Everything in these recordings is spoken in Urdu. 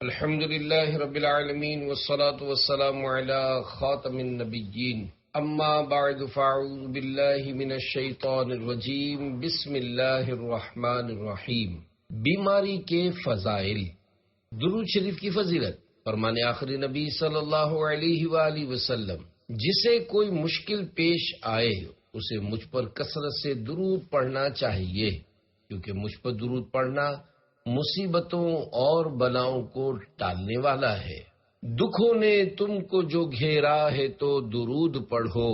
الحمد لله رب العالمين والصلاة والسلام على خاتم النبيين اما بعد فاعوذ بالله من الشیطان الرجیم بسم اللہ الرحمن الرحیم۔ بیماری کے فضائل، درود شریف کی فضیلت۔ فرمان آخری نبی صلی اللہ علیہ وآلہ وسلم، جسے کوئی مشکل پیش آئے اسے مجھ پر کثرت سے درود پڑھنا چاہیے، کیونکہ مجھ پر درود پڑھنا مصیبتوں اور بلاؤں کو ٹالنے والا ہے۔ دکھوں نے تم کو جو گھیرا ہے تو درود پڑھو،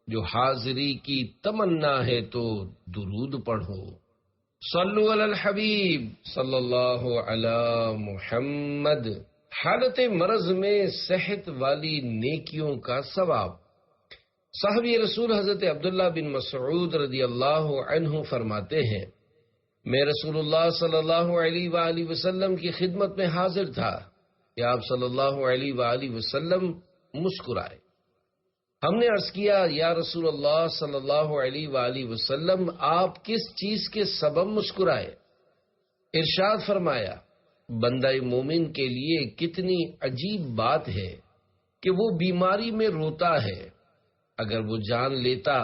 جو حاضری کی تمنا ہے تو درود پڑھو۔ صلو علی الحبیب صلی اللہ علی محمد۔ حالت مرض میں صحت والی نیکیوں کا ثواب۔ صحابی رسول حضرت عبداللہ بن مسعود رضی اللہ عنہ فرماتے ہیں، میں رسول اللہ صلی اللہ علیہ وآلہ وسلم کی خدمت میں حاضر تھا کہ آپ صلی اللہ علیہ وآلہ وسلم مسکرائے۔ ہم نے عرض کیا، یا رسول اللہ صلی اللہ علیہ وآلہ وسلم، آپ کس چیز کے سبب مسکرائے؟ ارشاد فرمایا، بندہ مومن کے لیے کتنی عجیب بات ہے کہ وہ بیماری میں روتا ہے۔ اگر وہ جان لیتا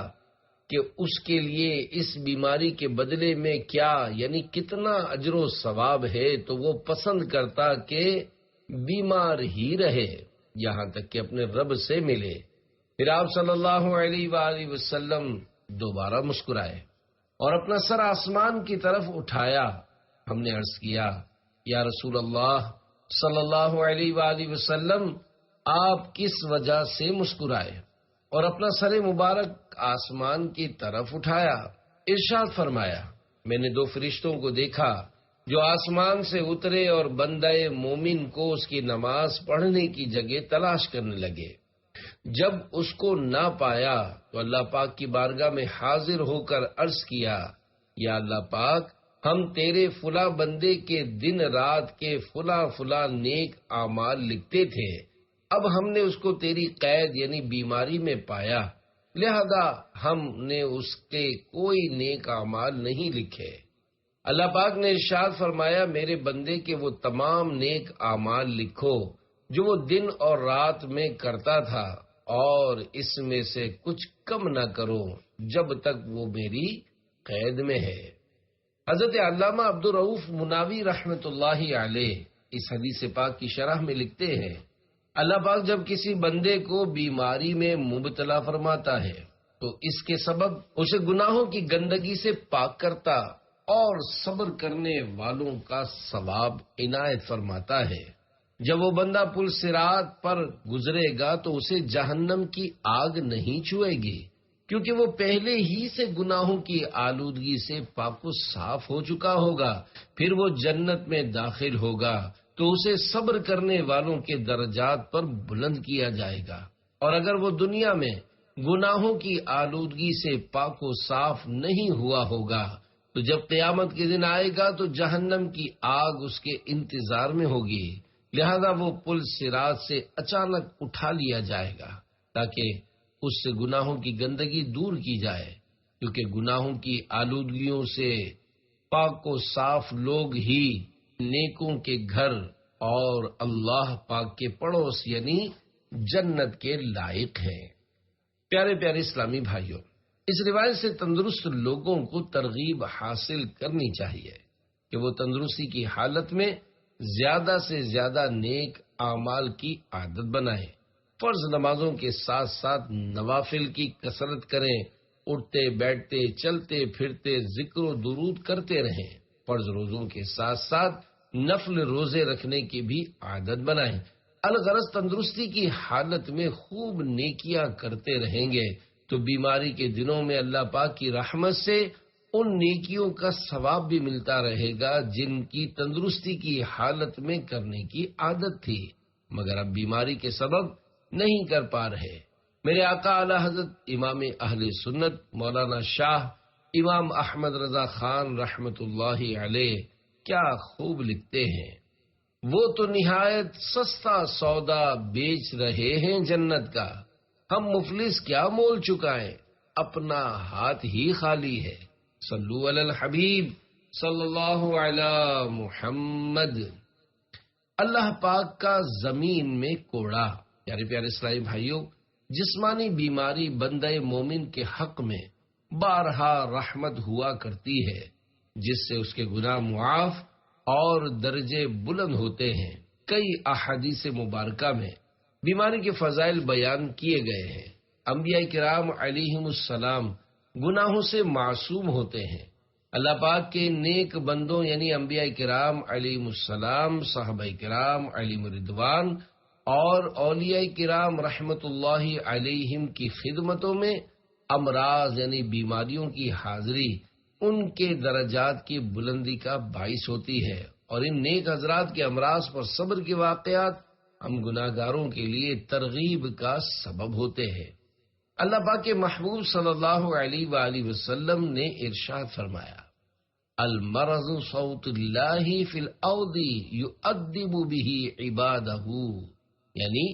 کہ اس کے لیے اس بیماری کے بدلے میں کیا یعنی کتنا اجر و ثواب ہے تو وہ پسند کرتا کہ بیمار ہی رہے یہاں تک کہ اپنے رب سے ملے۔ پھر آپ صلی اللہ علیہ وآلہ وسلم دوبارہ مسکرائے اور اپنا سر آسمان کی طرف اٹھایا۔ ہم نے عرض کیا، یا رسول اللہ صلی اللہ علیہ وآلہ وسلم، آپ کس وجہ سے مسکرائے؟ اور اپنا سر مبارک آسمان کی طرف اٹھایا۔ ارشاد فرمایا، میں نے دو فرشتوں کو دیکھا جو آسمان سے اترے اور بندہ مومن کو اس کی نماز پڑھنے کی جگہ تلاش کرنے لگے۔ جب اس کو نہ پایا تو اللہ پاک کی بارگاہ میں حاضر ہو کر عرض کیا، یا اللہ پاک، ہم تیرے فلاں بندے کے دن رات کے فلاں نیک اعمال لکھتے تھے، اب ہم نے اس کو تیری قید یعنی بیماری میں پایا، لہذا ہم نے اس کے کوئی نیک اعمال نہیں لکھے۔ اللہ پاک نے ارشاد فرمایا، میرے بندے کے وہ تمام نیک اعمال لکھو جو وہ دن اور رات میں کرتا تھا، اور اس میں سے کچھ کم نہ کرو جب تک وہ میری قید میں ہے۔ حضرت علامہ عبدالرؤف مناوی رحمۃ اللہ علیہ اس حدیث پاک کی شرح میں لکھتے ہیں، اللہ پاک جب کسی بندے کو بیماری میں مبتلا فرماتا ہے تو اس کے سبب اسے گناہوں کی گندگی سے پاک کرتا اور صبر کرنے والوں کا ثواب عنایت فرماتا ہے۔ جب وہ بندہ پل صراط پر گزرے گا تو اسے جہنم کی آگ نہیں چھوئے گی، کیونکہ وہ پہلے ہی سے گناہوں کی آلودگی سے پاک و صاف ہو چکا ہوگا۔ پھر وہ جنت میں داخل ہوگا تو اسے صبر کرنے والوں کے درجات پر بلند کیا جائے گا، اور اگر وہ دنیا میں گناہوں کی آلودگی سے پاک و صاف نہیں ہوا ہوگا تو جب قیامت کے دن آئے گا تو جہنم کی آگ اس کے انتظار میں ہوگی، لہذا وہ پل صراط سے اچانک اٹھا لیا جائے گا تاکہ اس سے گناہوں کی گندگی دور کی جائے، کیونکہ گناہوں کی آلودگیوں سے پاک و صاف لوگ ہی نیکوں کے گھر اور اللہ پاک کے پڑوس یعنی جنت کے لائق ہیں۔ پیارے پیارے اسلامی بھائیوں، اس روایت سے تندرست لوگوں کو ترغیب حاصل کرنی چاہیے کہ وہ تندرستی کی حالت میں زیادہ سے زیادہ نیک اعمال کی عادت بنائیں، فرض نمازوں کے ساتھ ساتھ نوافل کی کثرت کریں، اٹھتے بیٹھتے چلتے پھرتے ذکر و درود کرتے رہیں، فرض روزوں کے ساتھ ساتھ نفل روزے رکھنے کی بھی عادت بنائیں۔ الغرض تندرستی کی حالت میں خوب نیکیاں کرتے رہیں گے تو بیماری کے دنوں میں اللہ پاک کی رحمت سے ان نیکیوں کا ثواب بھی ملتا رہے گا جن کی تندرستی کی حالت میں کرنے کی عادت تھی، مگر اب بیماری کے سبب نہیں کر پا رہے۔ میرے آقا اعلی حضرت امام اہل سنت مولانا شاہ امام احمد رضا خان رحمت اللہ علیہ کیا خوب لکھتے ہیں، وہ تو نہایت سستا سودا بیچ رہے ہیں جنت کا، ہم مفلس کیا مول چکائیں، اپنا ہاتھ ہی خالی ہے۔ صلو علی الحبیب صلی اللہ علی محمد۔ اللہ پاک کا زمین میں کوڑا۔ پیارے پیارے اسلامی بھائیوں، جسمانی بیماری بندہ مومن کے حق میں بارہا رحمت ہوا کرتی ہے، جس سے اس کے گناہ معاف اور درجے بلند ہوتے ہیں۔ کئی احادیث مبارکہ میں بیماری کے فضائل بیان کیے گئے ہیں۔ انبیاء کرام علیہم السلام گناہوں سے معصوم ہوتے ہیں۔ اللہ پاک کے نیک بندوں یعنی انبیاء کرام علیہم السلام، صحابہ کرام علیہم الرضوان اور اولیاء کرام رحمت اللہ علیہم کی خدمتوں میں امراض یعنی بیماریوں کی حاضری ان کے درجات کی بلندی کا باعث ہوتی ہے، اور ان نیک حضرات کے امراض پر صبر کے واقعات ہم گناہگاروں کے لیے ترغیب کا سبب ہوتے ہیں۔ اللہ پاک کے محبوب صلی اللہ علیہ وآلہ وسلم نے ارشاد فرمایا، المرض صوت اللہ فی الارض یؤدب به عبادہ، یعنی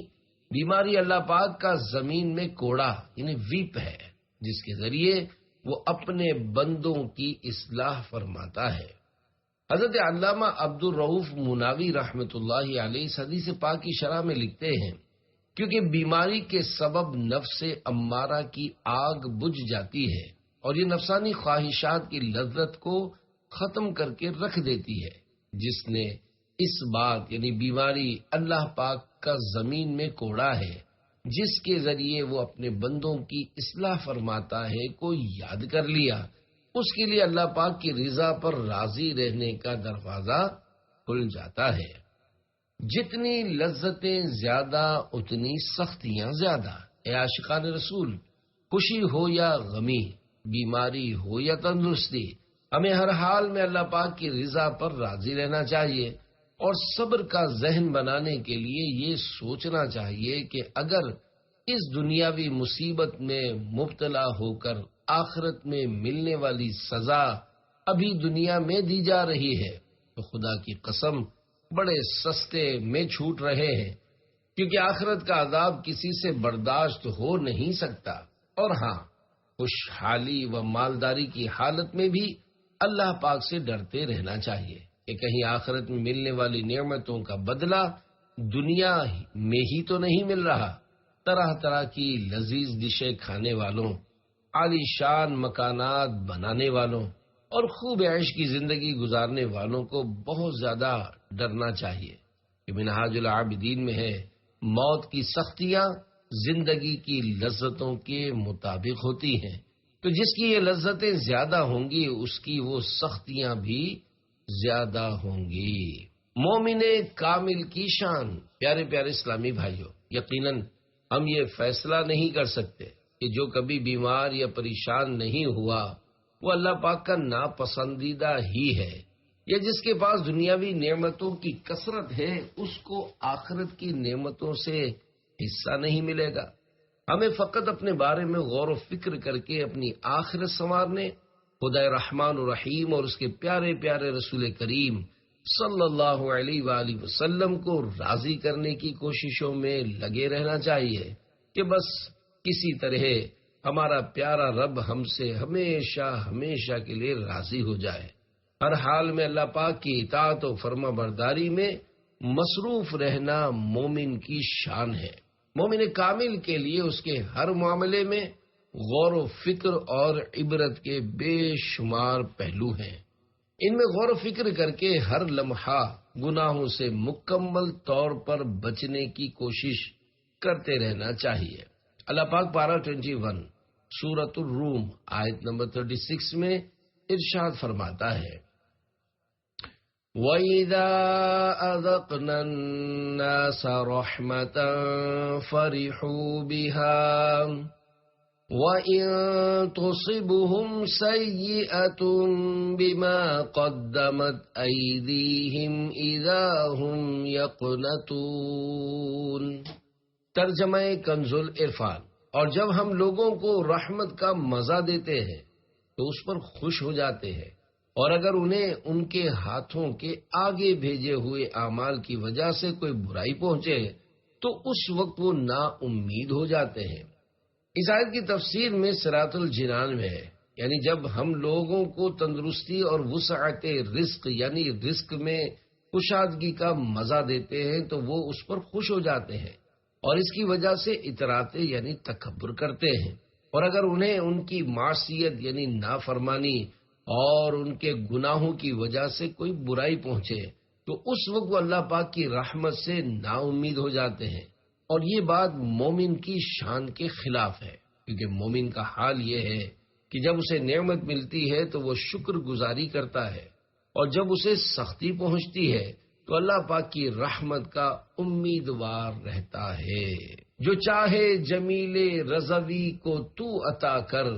بیماری اللہ پاک کا زمین میں کوڑا یعنی ویپ ہے، جس کے ذریعے وہ اپنے بندوں کی اصلاح فرماتا ہے۔ حضرت علامہ عبد الرؤف مناوی رحمت اللہ علیہ اس حدیث پاک کی شرح میں لکھتے ہیں، کیونکہ بیماری کے سبب نفس امارہ کی آگ بجھ جاتی ہے اور یہ نفسانی خواہشات کی لذت کو ختم کر کے رکھ دیتی ہے۔ جس نے اس بات یعنی بیماری اللہ پاک کا زمین میں کوڑا ہے جس کے ذریعے وہ اپنے بندوں کی اصلاح فرماتا ہے کو یاد کر لیا، اس کے لیے اللہ پاک کی رضا پر راضی رہنے کا دروازہ کھل جاتا ہے۔ جتنی لذتیں زیادہ اتنی سختیاں زیادہ۔ اے عاشقان رسول، خوشی ہو یا غمی، بیماری ہو یا تندرستی، ہمیں ہر حال میں اللہ پاک کی رضا پر راضی رہنا چاہیے، اور صبر کا ذہن بنانے کے لیے یہ سوچنا چاہیے کہ اگر اس دنیاوی مصیبت میں مبتلا ہو کر آخرت میں ملنے والی سزا ابھی دنیا میں دی جا رہی ہے تو خدا کی قسم بڑے سستے میں چھوٹ رہے ہیں، کیونکہ آخرت کا عذاب کسی سے برداشت ہو نہیں سکتا۔ اور ہاں، خوشحالی و مالداری کی حالت میں بھی اللہ پاک سے ڈرتے رہنا چاہیے کہ کہیں آخرت میں ملنے والی نعمتوں کا بدلہ دنیا میں ہی تو نہیں مل رہا۔ طرح طرح کی لذیذ ڈشیں کھانے والوں، عالی شان مکانات بنانے والوں اور خوب عیش کی زندگی گزارنے والوں کو بہت زیادہ ڈرنا چاہیے، کہ منہاج العابدین میں ہے، موت کی سختیاں زندگی کی لذتوں کے مطابق ہوتی ہیں، تو جس کی یہ لذتیں زیادہ ہوں گی اس کی وہ سختیاں بھی زیادہ ہوں گی۔ مومن کامل کی شان۔ پیارے پیارے اسلامی بھائیوں، یقیناً ہم یہ فیصلہ نہیں کر سکتے کہ جو کبھی بیمار یا پریشان نہیں ہوا وہ اللہ پاک کا ناپسندیدہ ہی ہے، یا جس کے پاس دنیاوی نعمتوں کی کثرت ہے اس کو آخرت کی نعمتوں سے حصہ نہیں ملے گا۔ ہمیں فقط اپنے بارے میں غور و فکر کر کے اپنی آخرت سنوارنے، خدا رحمان الرحیم اور اس کے پیارے پیارے رسول کریم صلی اللہ علیہ وآلہ وسلم کو راضی کرنے کی کوششوں میں لگے رہنا چاہیے، کہ بس کسی طرح ہمارا پیارا رب ہم سے ہمیشہ ہمیشہ کے لیے راضی ہو جائے۔ ہر حال میں اللہ پاک کی اطاعت و فرما برداری میں مصروف رہنا مومن کی شان ہے۔ مومن کامل کے لیے اس کے ہر معاملے میں غور و فکر اور عبرت کے بے شمار پہلو ہیں۔ ان میں غور و فکر کر کے ہر لمحہ گناہوں سے مکمل طور پر بچنے کی کوشش کرتے رہنا چاہیے۔ اللہ پاک پارہ 21 سورۃ الروم آیت نمبر 36 میں ارشاد فرماتا ہے، وَإِذَا أَذَقْنَا النَّاسَ رَحْمَةً فَرِحُوا بِهَا وَإِن تُصِبْهُمْ سَيِّئَةٌ بِمَا قَدَّمَتْ أَيْدِيهِمْ إِذَا هُمْ يَقْنَطُونَ۔ ترجمہ کنز العرفان۔ اور جب ہم لوگوں کو رحمت کا مزہ دیتے ہیں تو اس پر خوش ہو جاتے ہیں، اور اگر انہیں ان کے ہاتھوں کے آگے بھیجے ہوئے اعمال کی وجہ سے کوئی برائی پہنچے تو اس وقت وہ نا امید ہو جاتے ہیں۔ اس آیت کی تفسیر میں صراط الجنان میں ہے، یعنی جب ہم لوگوں کو تندرستی اور وسعت رزق یعنی رزق میں کشادگی کا مزہ دیتے ہیں تو وہ اس پر خوش ہو جاتے ہیں اور اس کی وجہ سے اطراتے یعنی تکبر کرتے ہیں، اور اگر انہیں ان کی معصیت یعنی نافرمانی اور ان کے گناہوں کی وجہ سے کوئی برائی پہنچے تو اس وقت وہ اللہ پاک کی رحمت سے نا امید ہو جاتے ہیں، اور یہ بات مومن کی شان کے خلاف ہے، کیونکہ مومن کا حال یہ ہے کہ جب اسے نعمت ملتی ہے تو وہ شکر گزاری کرتا ہے، اور جب اسے سختی پہنچتی ہے تو اللہ پاک کی رحمت کا امیدوار رہتا ہے۔ جو چاہے جمیل رضوی کو تو عطا کر،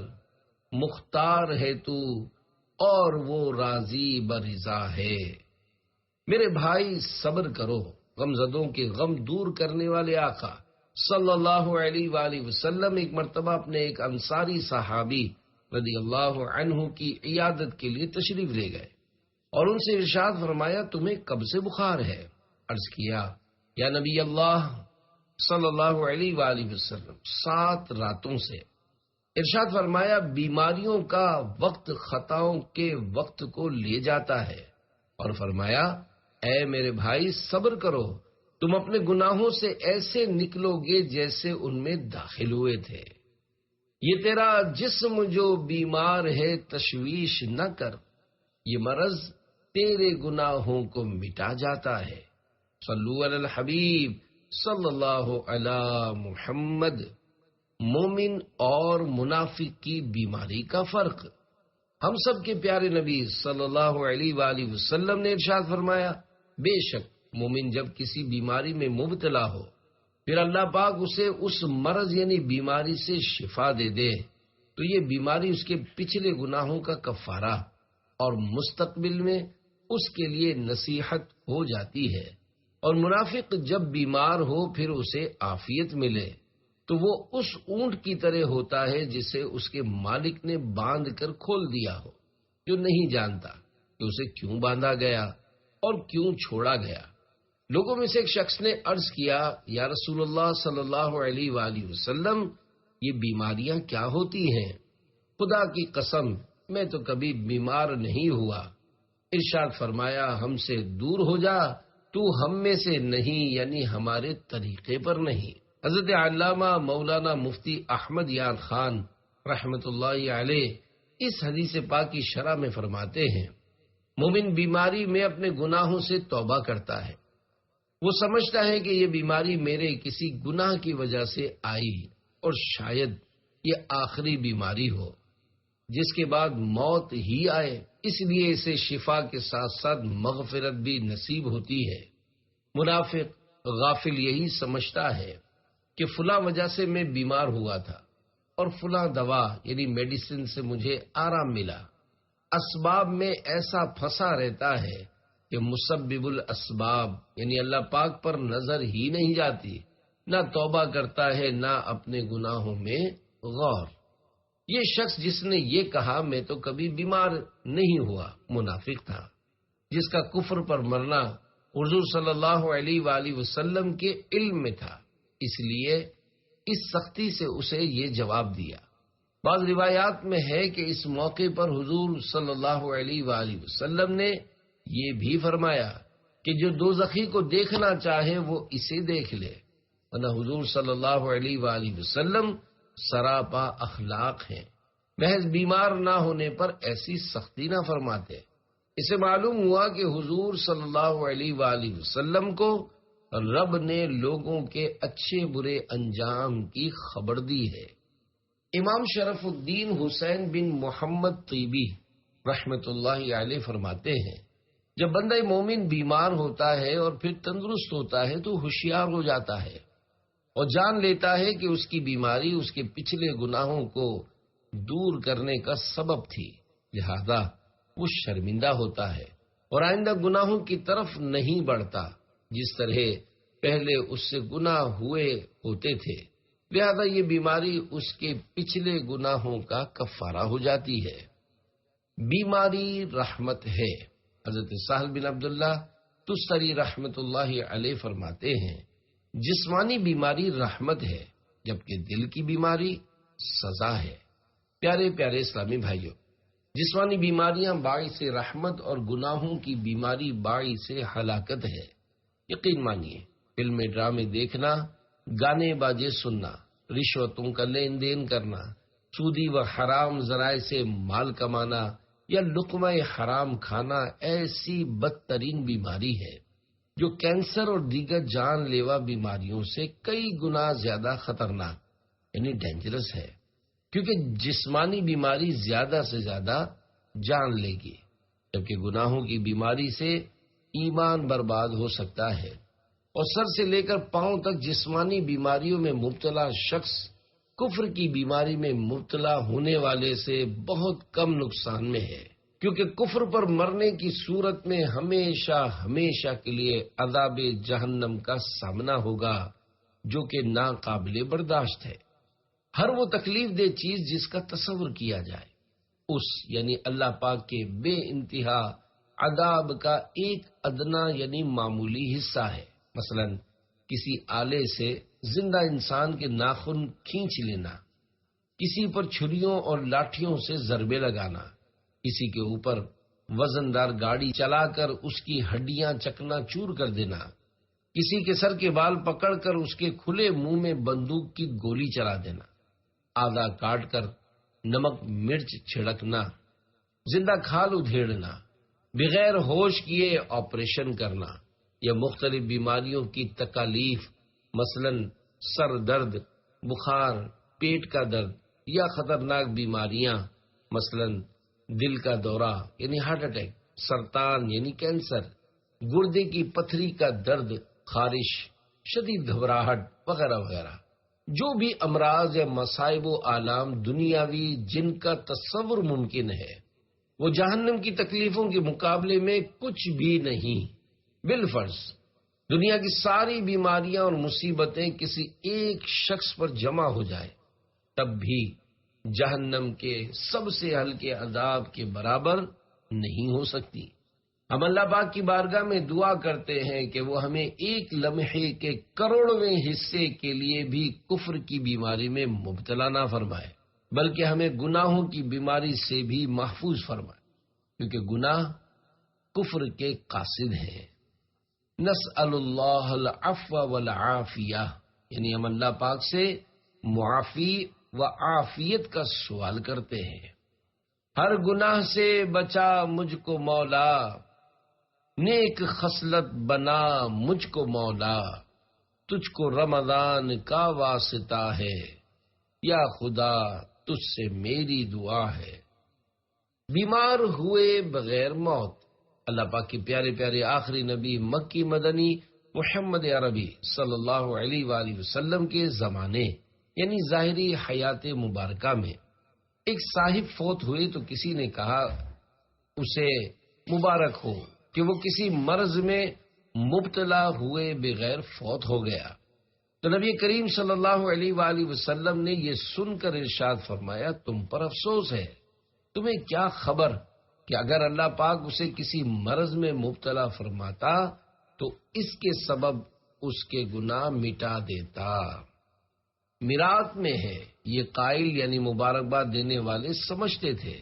مختار ہے تو اور وہ راضی برضا ہے۔ میرے بھائی صبر کرو، غم زدوں کے غم دور کرنے والے آقا صلی اللہ علیہ وآلہ وسلم ایک مرتبہ اپنے ایک انصاری صحابی رضی اللہ عنہ کی عیادت کے لیے تشریف لے گئے اور ان سے ارشاد فرمایا، تمہیں کب سے بخار ہے؟ عرض کیا، یا نبی اللہ صلی اللہ علیہ وآلہ وسلم 7 راتوں سے۔ ارشاد فرمایا، بیماریوں کا وقت خطاؤں کے وقت کو لے جاتا ہے، اور فرمایا، اے میرے بھائی صبر کرو، تم اپنے گناہوں سے ایسے نکلو گے جیسے ان میں داخل ہوئے تھے۔ یہ تیرا جسم جو بیمار ہے تشویش نہ کر، یہ مرض تیرے گناہوں کو مٹا جاتا ہے۔ صلو علی الحبیب صلی اللہ علی محمد۔ مومن اور منافق کی بیماری کا فرق۔ ہم سب کے پیارے نبی صلی اللہ علیہ وآلہ وسلم نے ارشاد فرمایا، بے شک مومن جب کسی بیماری میں مبتلا ہو پھر اللہ پاک اسے اس مرض یعنی بیماری سے شفا دے دے تو یہ بیماری اس کے پچھلے گناہوں کا کفارہ اور مستقبل میں اس کے لیے نصیحت ہو جاتی ہے، اور منافق جب بیمار ہو پھر اسے عافیت ملے تو وہ اس اونٹ کی طرح ہوتا ہے جسے اس کے مالک نے باندھ کر کھول دیا ہو، جو نہیں جانتا کہ اسے کیوں باندھا گیا اور کیوں چھوڑا گیا۔ لوگوں میں سے ایک شخص نے عرض کیا، یا رسول اللہ صلی اللہ علیہ وآلہ وسلم، یہ بیماریاں کیا ہوتی ہیں؟ خدا کی قسم میں تو کبھی بیمار نہیں ہوا۔ ارشاد فرمایا، ہم سے دور ہو جا، تو ہم میں سے نہیں یعنی ہمارے طریقے پر نہیں۔ حضرت علامہ مولانا مفتی احمد یار خان رحمت اللہ علیہ اس حدیث پاک کی شرح میں فرماتے ہیں، مومن بیماری میں اپنے گناہوں سے توبہ کرتا ہے، وہ سمجھتا ہے کہ یہ بیماری میرے کسی گناہ کی وجہ سے آئی اور شاید یہ آخری بیماری ہو جس کے بعد موت ہی آئے، اس لیے اسے شفا کے ساتھ ساتھ مغفرت بھی نصیب ہوتی ہے۔ منافق غافل یہی سمجھتا ہے کہ فلاں وجہ سے میں بیمار ہوا تھا اور فلاں دوا یعنی میڈیسن سے مجھے آرام ملا۔ اسباب میں ایسا پھنسا رہتا ہے کہ مسبب الاسباب یعنی اللہ پاک پر نظر ہی نہیں جاتی، نہ توبہ کرتا ہے نہ اپنے گناہوں میں غور۔ یہ شخص جس نے یہ کہا میں تو کبھی بیمار نہیں ہوا، منافق تھا، جس کا کفر پر مرنا حضور صلی اللہ علیہ وآلہ وسلم کے علم میں تھا، اس لیے اس سختی سے اسے یہ جواب دیا۔ بعض روایات میں ہے کہ اس موقع پر حضور صلی اللہ علیہ وآلہ وسلم نے یہ بھی فرمایا کہ جو دوزخی کو دیکھنا چاہے وہ اسے دیکھ لے، ورنہ حضور صلی اللہ علیہ وآلہ وسلم سراپا اخلاق ہیں، محض بیمار نہ ہونے پر ایسی سختی نہ فرماتے۔ اسے معلوم ہوا کہ حضور صلی اللہ علیہ وآلہ وسلم کو رب نے لوگوں کے اچھے برے انجام کی خبر دی ہے۔ امام شرف الدین حسین بن محمد طیبی رحمت اللہ علیہ فرماتے ہیں، جب بندہ مومن بیمار ہوتا ہے اور پھر تندرست ہوتا ہے تو ہوشیار ہو جاتا ہے اور جان لیتا ہے کہ اس کی بیماری اس کے پچھلے گناہوں کو دور کرنے کا سبب تھی، لہذا وہ شرمندہ ہوتا ہے اور آئندہ گناہوں کی طرف نہیں بڑھتا جس طرح پہلے اس سے گناہ ہوئے ہوتے تھے، لہذا یہ بیماری اس کے پچھلے گناہوں کا کفارہ ہو جاتی ہے۔ بیماری رحمت ہے۔ حضرت سہل بن عبداللہ تستری رحمت اللہ علیہ فرماتے ہیں، جسمانی بیماری رحمت ہے جبکہ دل کی بیماری سزا ہے۔ پیارے پیارے اسلامی بھائیوں، جسمانی بیماریاں باعث رحمت اور گناہوں کی بیماری باعث ہلاکت ہے۔ یقین مانیے، فلمیں ڈرامے دیکھنا، گانے باجے سننا، رشوتوں کا لین دین کرنا، سودی و حرام ذرائع سے مال کمانا یا لقمہ حرام کھانا ایسی بدترین بیماری ہے جو کینسر اور دیگر جان لیوا بیماریوں سے کئی گنا زیادہ خطرناک یعنی ڈینجرس ہے، کیونکہ جسمانی بیماری زیادہ سے زیادہ جان لے گی، جبکہ گناہوں کی بیماری سے ایمان برباد ہو سکتا ہے، اور سر سے لے کر پاؤں تک جسمانی بیماریوں میں مبتلا شخص کفر کی بیماری میں مبتلا ہونے والے سے بہت کم نقصان میں ہے، کیونکہ کفر پر مرنے کی صورت میں ہمیشہ ہمیشہ کے لیے عذاب جہنم کا سامنا ہوگا، جو کہ ناقابل برداشت ہے۔ ہر وہ تکلیف دہ چیز جس کا تصور کیا جائے اس یعنی اللہ پاک کے بے انتہا عذاب کا ایک ادنا یعنی معمولی حصہ ہے۔ مثلا کسی آلے سے زندہ انسان کے ناخن کھینچ لینا، کسی پر چھریوں اور لاٹھیوں سے ضربے لگانا، کسی کے اوپر وزندار گاڑی چلا کر اس کی ہڈیاں چکنا چور کر دینا، کسی کے سر کے بال پکڑ کر اس کے کھلے منہ میں بندوق کی گولی چلا دینا، آدھا کاٹ کر نمک مرچ چھڑکنا، زندہ کھال ادھیڑنا، بغیر ہوش کیے آپریشن کرنا، یا مختلف بیماریوں کی تکالیف مثلا سر درد، بخار، پیٹ کا درد یا خطرناک بیماریاں مثلا دل کا دورہ یعنی ہارٹ اٹیک، سرطان یعنی کینسر، گردے کی پتھری کا درد، خارش، شدید گھبراہٹ وغیرہ وغیرہ، جو بھی امراض یا مصائب و آلام دنیاوی جن کا تصور ممکن ہے وہ جہنم کی تکلیفوں کے مقابلے میں کچھ بھی نہیں۔ بالفرض دنیا کی ساری بیماریاں اور مصیبتیں کسی ایک شخص پر جمع ہو جائے تب بھی جہنم کے سب سے ہلکے عذاب کے برابر نہیں ہو سکتی۔ ہم اللہ پاک کی بارگاہ میں دعا کرتے ہیں کہ وہ ہمیں ایک لمحے کے کروڑویں حصے کے لیے بھی کفر کی بیماری میں مبتلا نہ فرمائے، بلکہ ہمیں گناہوں کی بیماری سے بھی محفوظ فرمائے، کیونکہ گناہ کفر کے قاصد ہیں۔ نسأل اللہ العفو والعافیہ، یعنی ہم اللہ پاک سے معافی و عافیت کا سوال کرتے ہیں۔ ہر گناہ سے بچا مجھ کو مولا، نیک خصلت بنا مجھ کو مولا، تجھ کو رمضان کا واسطہ ہے، یا خدا تجھ سے میری دعا ہے۔ بیمار ہوئے بغیر موت، اللہ پاک کے پیارے پیارے آخری نبی مکی مدنی محمد عربی صلی اللہ علیہ وآلہ وسلم کے زمانے یعنی ظاہری حیات مبارکہ میں ایک صاحب فوت ہوئے تو کسی نے کہا اسے مبارک ہو کہ وہ کسی مرض میں مبتلا ہوئے بغیر فوت ہو گیا۔ تو نبی کریم صلی اللہ علیہ وآلہ وسلم نے یہ سن کر ارشاد فرمایا، تم پر افسوس ہے، تمہیں کیا خبر کہ اگر اللہ پاک اسے کسی مرض میں مبتلا فرماتا تو اس کے سبب اس کے گناہ مٹا دیتا۔ میراث میں ہے، یہ قائل یعنی مبارکباد دینے والے سمجھتے تھے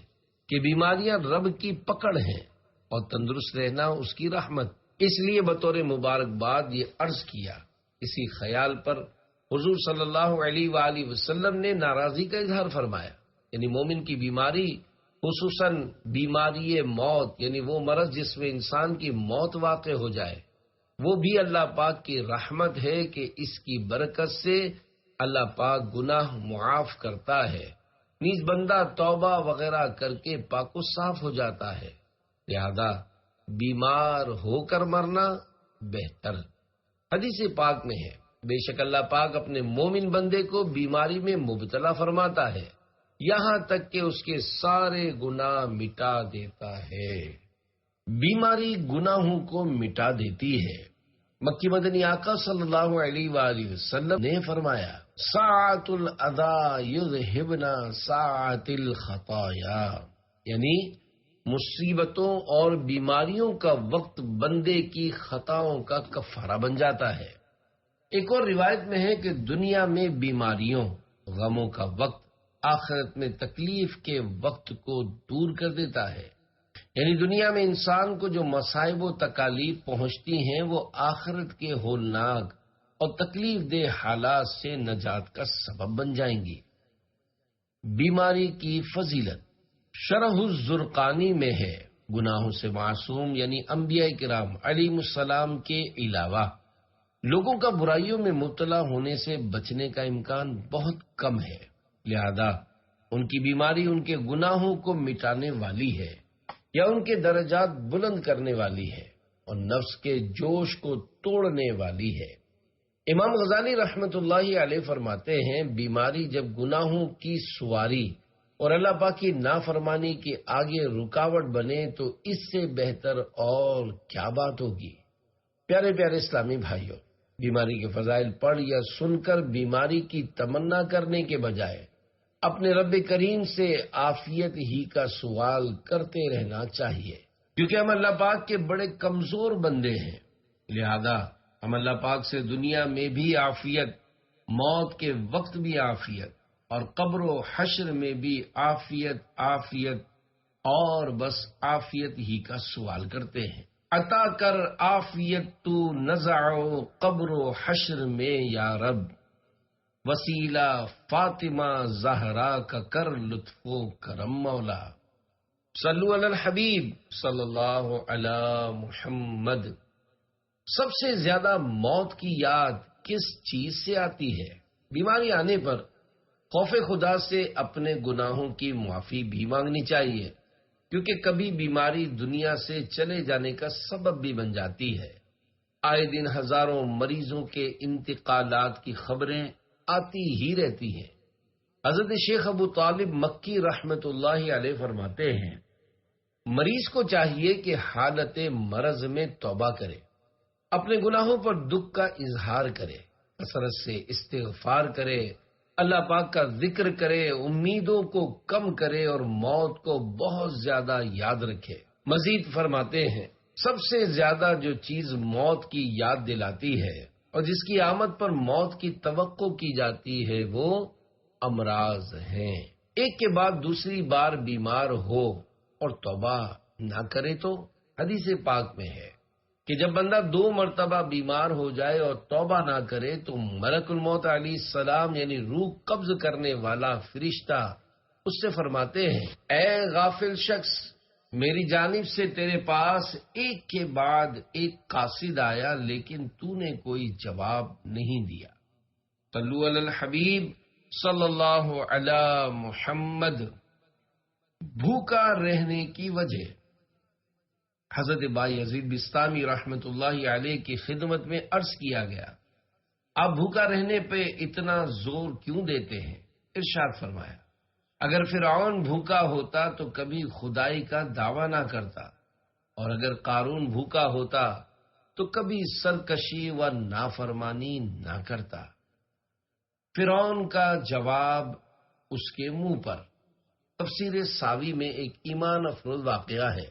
کہ بیماریاں رب کی پکڑ ہیں اور تندرست رہنا اس کی رحمت، اس لیے بطور مبارکباد یہ عرض کیا۔ اسی خیال پر حضور صلی اللہ علیہ وآلہ وسلم نے ناراضی کا اظہار فرمایا، یعنی مومن کی بیماری خصوصاً بیماری موت یعنی وہ مرض جس میں انسان کی موت واقع ہو جائے، وہ بھی اللہ پاک کی رحمت ہے کہ اس کی برکت سے اللہ پاک گناہ معاف کرتا ہے، نیز بندہ توبہ وغیرہ کر کے پاک و صاف ہو جاتا ہے، لہذا بیمار ہو کر مرنا بہتر۔ حدیث پاک میں ہے، بے شک اللہ پاک اپنے مومن بندے کو بیماری میں مبتلا فرماتا ہے یہاں تک کہ اس کے سارے گناہ مٹا دیتا ہے۔ بیماری گناہوں کو مٹا دیتی ہے۔ مکی مدنی آقا صلی اللہ علیہ وآلہ وسلم نے فرمایا، ساعت الاذى یذہبنا ساعت الخطایا، یعنی مصیبتوں اور بیماریوں کا وقت بندے کی خطاؤں کا کفارہ بن جاتا ہے۔ ایک اور روایت میں ہے کہ دنیا میں بیماریوں، غموں کا وقت آخرت میں تکلیف کے وقت کو دور کر دیتا ہے۔ یعنی دنیا میں انسان کو جو مصائب و تکالیف پہنچتی ہیں وہ آخرت کے ہولناک اور تکلیف دہ حالات سے نجات کا سبب بن جائیں گی۔ بیماری کی فضیلت شرح الزرقانی میں ہے، گناہوں سے معصوم یعنی انبیاء کرام علیہم السلام کے علاوہ لوگوں کا برائیوں میں مبتلا ہونے سے بچنے کا امکان بہت کم ہے، لہذا ان کی بیماری ان کے گناہوں کو مٹانے والی ہے یا ان کے درجات بلند کرنے والی ہے اور نفس کے جوش کو توڑنے والی ہے۔ امام غزالی رحمت اللہ علیہ فرماتے ہیں، بیماری جب گناہوں کی سواری اور اللہ پاک کی نافرمانی کے آگے رکاوٹ بنے تو اس سے بہتر اور کیا بات ہوگی۔ پیارے پیارے اسلامی بھائیوں، بیماری کے فضائل پڑھ یا سن کر بیماری کی تمنا کرنے کے بجائے اپنے رب کریم سے عافیت ہی کا سوال کرتے رہنا چاہیے، کیونکہ ہم اللہ پاک کے بڑے کمزور بندے ہیں، لہذا ہم اللہ پاک سے دنیا میں بھی عافیت، موت کے وقت بھی عافیت اور قبر و حشر میں بھی عافیت اور بس عافیت ہی کا سوال کرتے ہیں۔ عطا کر عافیت تو نزعو قبر و حشر میں یا رب، وسیلہ فاطمہ زہرا کا کر لطف و کرم مولا۔ صلو علی الحبیب صلی اللہ علی محمد۔ سب سے زیادہ موت کی یاد کس چیز سے آتی ہے؟ بیماری آنے پر خوف خدا سے اپنے گناہوں کی معافی بھی مانگنی چاہیے، کیونکہ کبھی بیماری دنیا سے چلے جانے کا سبب بھی بن جاتی ہے۔ آئے دن ہزاروں مریضوں کے انتقالات کی خبریں آتی ہی رہتی ہیں۔ حضرت شیخ ابو طالب مکی رحمت اللہ علیہ فرماتے ہیں، مریض کو چاہیے کہ حالت مرض میں توبہ کرے، اپنے گناہوں پر دکھ کا اظہار کرے، کثرت سے استغفار کرے، اللہ پاک کا ذکر کرے، امیدوں کو کم کرے اور موت کو بہت زیادہ یاد رکھے۔ مزید فرماتے ہیں، سب سے زیادہ جو چیز موت کی یاد دلاتی ہے اور جس کی آمد پر موت کی توقع کی جاتی ہے وہ امراض ہیں۔ ایک کے بعد دوسری بار بیمار ہو اور توبہ نہ کرے تو حدیث پاک میں ہے کہ جب بندہ 2 مرتبہ بیمار ہو جائے اور توبہ نہ کرے تو ملک الموت علیہ السلام یعنی روح قبض کرنے والا فرشتہ اس سے فرماتے ہیں، اے غافل شخص، میری جانب سے تیرے پاس ایک کے بعد ایک قاصد آیا لیکن تو نے کوئی جواب نہیں دیا۔ صلو علی الحبیب صلی اللہ علی محمد۔ بھوکا رہنے کی وجہ۔ حضرت بایزید بستامی رحمت اللہ علیہ کی خدمت میں عرض کیا گیا، آپ بھوکا رہنے پہ اتنا زور کیوں دیتے ہیں؟ ارشاد فرمایا، اگر فرعون بھوکا ہوتا تو کبھی خدائی کا دعویٰ نہ کرتا، اور اگر قارون بھوکا ہوتا تو کبھی سرکشی و نافرمانی نہ کرتا۔ فرعون کا جواب اس کے منہ پر۔ تفسیر ساوی میں ایک ایمان افروز واقعہ ہے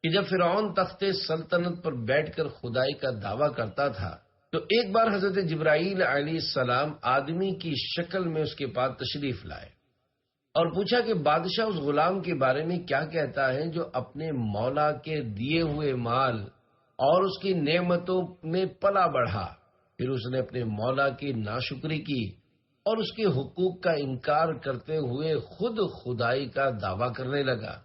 کہ جب فرعون تخت سلطنت پر بیٹھ کر خدائی کا دعویٰ کرتا تھا تو ایک بار حضرت جبرائیل علیہ السلام آدمی کی شکل میں اس کے پاس تشریف لائے اور پوچھا کہ بادشاہ اس غلام کے بارے میں کیا کہتا ہے جو اپنے مولا کے دیے ہوئے مال اور اس کی نعمتوں میں پلا بڑھا۔ پھر اس نے اپنے مولا کی ناشکری کی اور اس کے حقوق کا انکار کرتے ہوئے خود خدائی کا دعویٰ کرنے لگا۔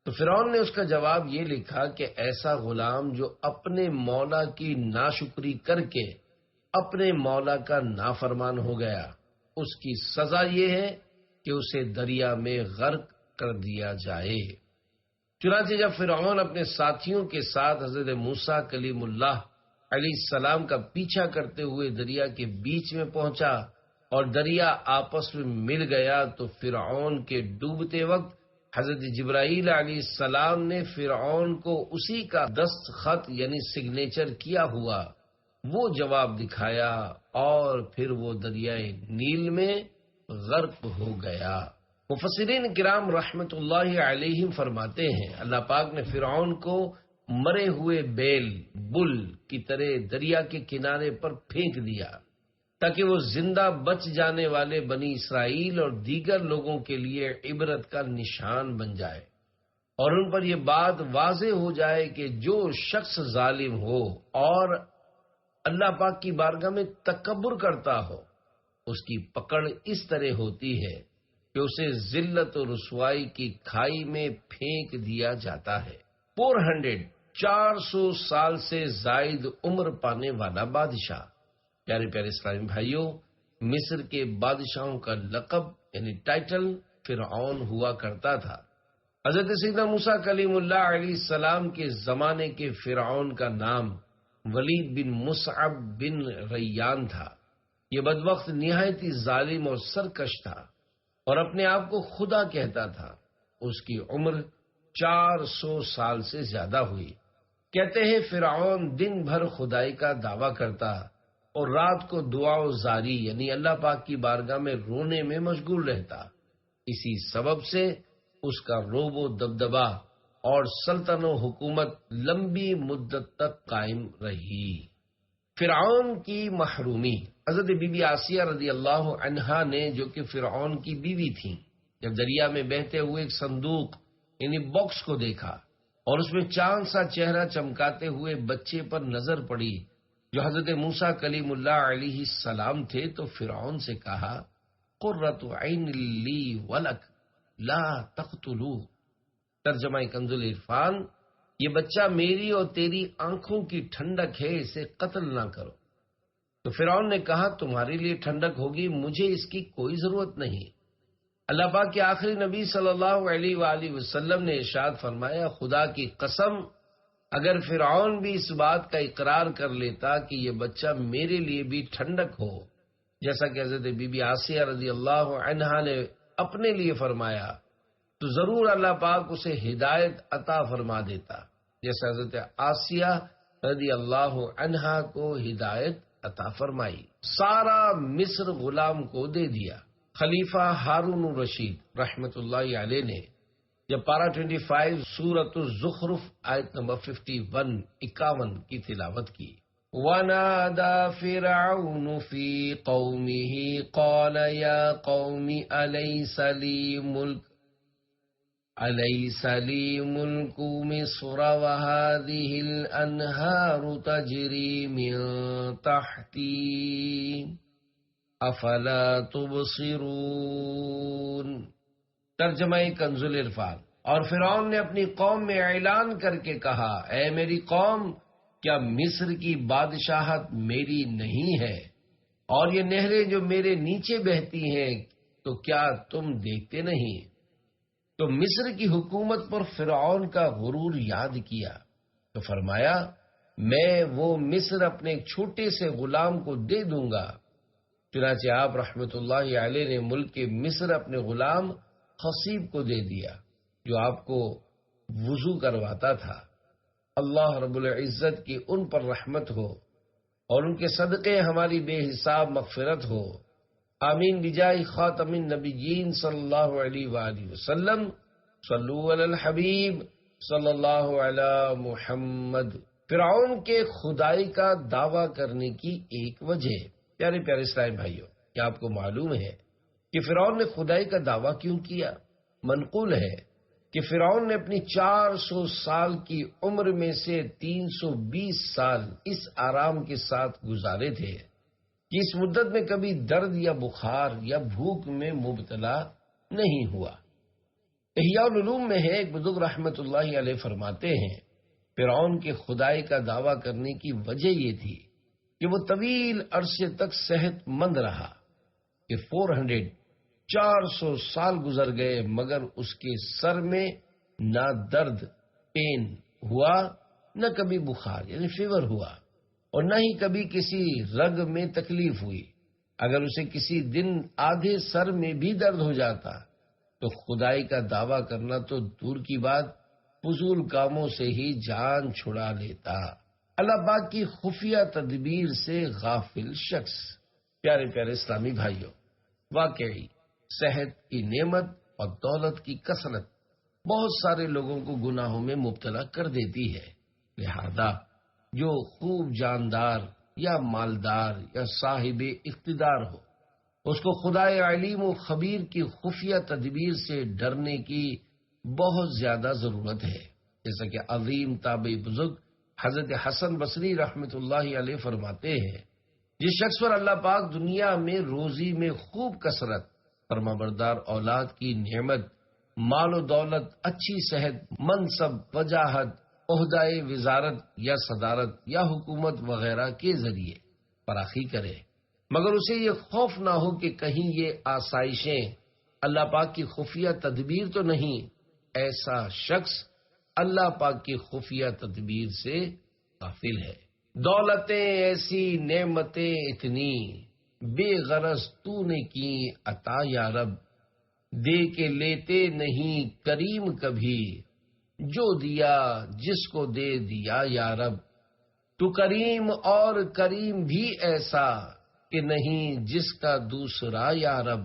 تو فرعون نے اس کا جواب یہ لکھا کہ ایسا غلام جو اپنے مولا کی ناشکری کر کے اپنے مولا کا نافرمان ہو گیا، اس کی سزا یہ ہے کہ اسے دریا میں غرق کر دیا جائے۔ چنانچہ جب فرعون اپنے ساتھیوں کے ساتھ حضرت موسیٰ کلیم اللہ علیہ السلام کا پیچھا کرتے ہوئے دریا کے بیچ میں پہنچا اور دریا آپس میں مل گیا تو فرعون کے ڈوبتے وقت حضرت جبرائیل علیہ السلام نے فرعون کو اسی کا دستخط یعنی سگنیچر کیا ہوا وہ جواب دکھایا اور پھر وہ دریائے نیل میں غرق ہو گیا۔ مفسرین کرام رحمت اللہ علیہم فرماتے ہیں، اللہ پاک نے فرعون کو مرے ہوئے بیل بل کی طرح دریا کے کنارے پر پھینک دیا تاکہ وہ زندہ بچ جانے والے بنی اسرائیل اور دیگر لوگوں کے لیے عبرت کا نشان بن جائے، اور ان پر یہ بات واضح ہو جائے کہ جو شخص ظالم ہو اور اللہ پاک کی بارگاہ میں تکبر کرتا ہو، اس کی پکڑ اس طرح ہوتی ہے کہ اسے ذلت و رسوائی کی کھائی میں پھینک دیا جاتا ہے۔ 400 سال سے زائد عمر پانے والا بادشاہ۔ پیارے پیارے اسلامی بھائیوں، مصر کے بادشاہوں کا لقب یعنی ٹائٹل فرعون ہوا کرتا تھا۔ حضرت سیدنا موسیٰ کلیم اللہ علیہ السلام کے زمانے کے فرعون کا نام ولید بن مصعب بن ریان تھا۔ یہ بدبخت نہایت ہی ظالم اور سرکش تھا اور اپنے آپ کو خدا کہتا تھا۔ اس کی عمر 400 سال سے زیادہ ہوئی۔ کہتے ہیں فرعون دن بھر خدائی کا دعویٰ کرتا اور رات کو دعا و زاری یعنی اللہ پاک کی بارگاہ میں رونے میں مشغول رہتا۔ اسی سبب سے اس کا رعب و دبدبا اور سلطنت و حکومت لمبی مدت تک قائم رہی۔ فرعون کی محرومی۔ حضرت بی بی آسیہ رضی اللہ عنہا نے، جو کہ فرعون کی بیوی تھیں، جب دریا میں بہتے ہوئے ایک صندوق یعنی باکس کو دیکھا اور اس میں چاند سا چہرہ چمکاتے ہوئے بچے پر نظر پڑی جو حضرت موسیٰ کلیم اللہ علیہ السلام تھے، تو فرعون سے کہا، قرۃ عین لی ولک لا تقتلوہ۔ ترجمہ کنز العرفان، یہ بچہ میری اور تیری آنکھوں کی ٹھنڈک ہے، اسے قتل نہ کرو۔ تو فرعون نے کہا، تمہارے لیے ٹھنڈک ہوگی، مجھے اس کی کوئی ضرورت نہیں۔ اللہ پاک کے آخری نبی صلی اللہ علیہ وآلہ وسلم نے ارشاد فرمایا، خدا کی قسم، اگر فرعون بھی اس بات کا اقرار کر لیتا کہ یہ بچہ میرے لیے بھی ٹھنڈک ہو، جیسا کہ حضرت بی بی آسیہ رضی اللہ عنہا نے اپنے لیے فرمایا، تو ضرور اللہ پاک اسے ہدایت عطا فرما دیتا، جیسا حضرت آسیہ رضی اللہ عنہا کو ہدایت عطا فرمائی۔ سارا مصر غلام کو دے دیا۔ خلیفہ ہارون الرشید رحمت اللہ علیہ نے جب پارہ 25 سورۃ الزخرف آیت نمبر 51 کی تلاوت کی، وَنَادَى فِرْعَوْنُ فِي قَوْمِهِ قَالَ يَا قَوْمِ أَلَيْسَ لِي مُلْكُ مِصْرَ وَهَٰذِهِ الْأَنْهَارُ تَجْرِي مِن تَحْتِي افلا تبصرون۔ ترجمہ کنز العرفان۔ اور فرعون نے اپنی قوم میں اعلان کر کے کہا، اے میری قوم، کیا مصر کی بادشاہت میری نہیں ہے اور یہ نہریں جو میرے نیچے بہتی ہیں، تو کیا تم دیکھتے نہیں؟ تو مصر کی حکومت پر فرعون کا غرور یاد کیا تو فرمایا، میں وہ مصر اپنے ایک چھوٹے سے غلام کو دے دوں گا۔ چنانچہ آپ رحمت اللہ علیہ نے ملک کے مصر اپنے غلام خصیب کو دے دیا، جو آپ کو وضو کرواتا تھا۔ اللہ رب العزت کی ان پر رحمت ہو اور ان کے صدقے ہماری بے حساب مغفرت ہو۔ آمین بجاہ خاتم النبیین صلی اللہ علیہ وآلہ وسلم۔ صلو علی الحبیب صلی اللہ علی محمد۔ فرعون کے خدائی کا دعویٰ کرنے کی ایک وجہ۔ پیارے پیارے اسلامی بھائیوں، کیا آپ کو معلوم ہے کہ فرعون نے خدائی کا دعویٰ کیوں کیا؟ منقول ہے کہ فرعون نے اپنی 400 سال کی عمر میں سے 320 سال اس آرام کے ساتھ گزارے تھے کہ اس مدت میں کبھی درد یا بخار یا بھوک میں مبتلا نہیں ہوا۔ احیاء العلوم میں ہے، ایک بزرگ رحمت اللہ علیہ فرماتے ہیں، فرعون کے خدائی کا دعویٰ کرنے کی وجہ یہ تھی کہ وہ طویل عرصے تک صحت مند رہا، کہ 400 سال گزر گئے مگر اس کے سر میں نہ درد پین ہوا، نہ کبھی بخار یعنی فیور ہوا، اور نہ ہی کبھی کسی رگ میں تکلیف ہوئی۔ اگر اسے کسی دن آدھے سر میں بھی درد ہو جاتا تو خدائی کا دعویٰ کرنا تو دور کی بات، فضول کاموں سے ہی جان چھڑا لیتا۔ اللہ پاک کی خفیہ تدبیر سے غافل شخص۔ پیارے پیارے اسلامی بھائیوں، واقعی صحت کی نعمت اور دولت کی کثرت بہت سارے لوگوں کو گناہوں میں مبتلا کر دیتی ہے، لہذا جو خوب جاندار یا مالدار یا صاحب اقتدار ہو، اس کو خدائے علیم و خبیر کی خفیہ تدبیر سے ڈرنے کی بہت زیادہ ضرورت ہے، جیسا کہ عظیم تابعی بزرگ حضرت حسن بصری رحمت اللہ علیہ فرماتے ہیں، جس شخص پر اللہ پاک دنیا میں روزی میں خوب کثرت، فرمانبردار اولاد کی نعمت، مال و دولت، اچھی صحت، منصب، وجاہت، عہدۂ وزارت یا صدارت یا حکومت وغیرہ کے ذریعے فراخی کرے، مگر اسے یہ خوف نہ ہو کہ کہیں یہ آسائشیں اللہ پاک کی خفیہ تدبیر تو نہیں، ایسا شخص اللہ پاک کی خفیہ تدبیر سے غافل ہے۔ دولتیں ایسی، نعمتیں اتنی، بے غرض تو نے کی عطا یا رب، دے کے لیتے نہیں کریم کبھی، جو دیا جس کو دے دیا یا رب، تو کریم اور کریم بھی ایسا کہ نہیں جس کا دوسرا یا رب،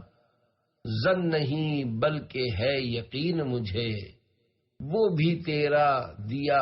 ظن نہیں بلکہ ہے یقین مجھے، وہ بھی تیرا دیا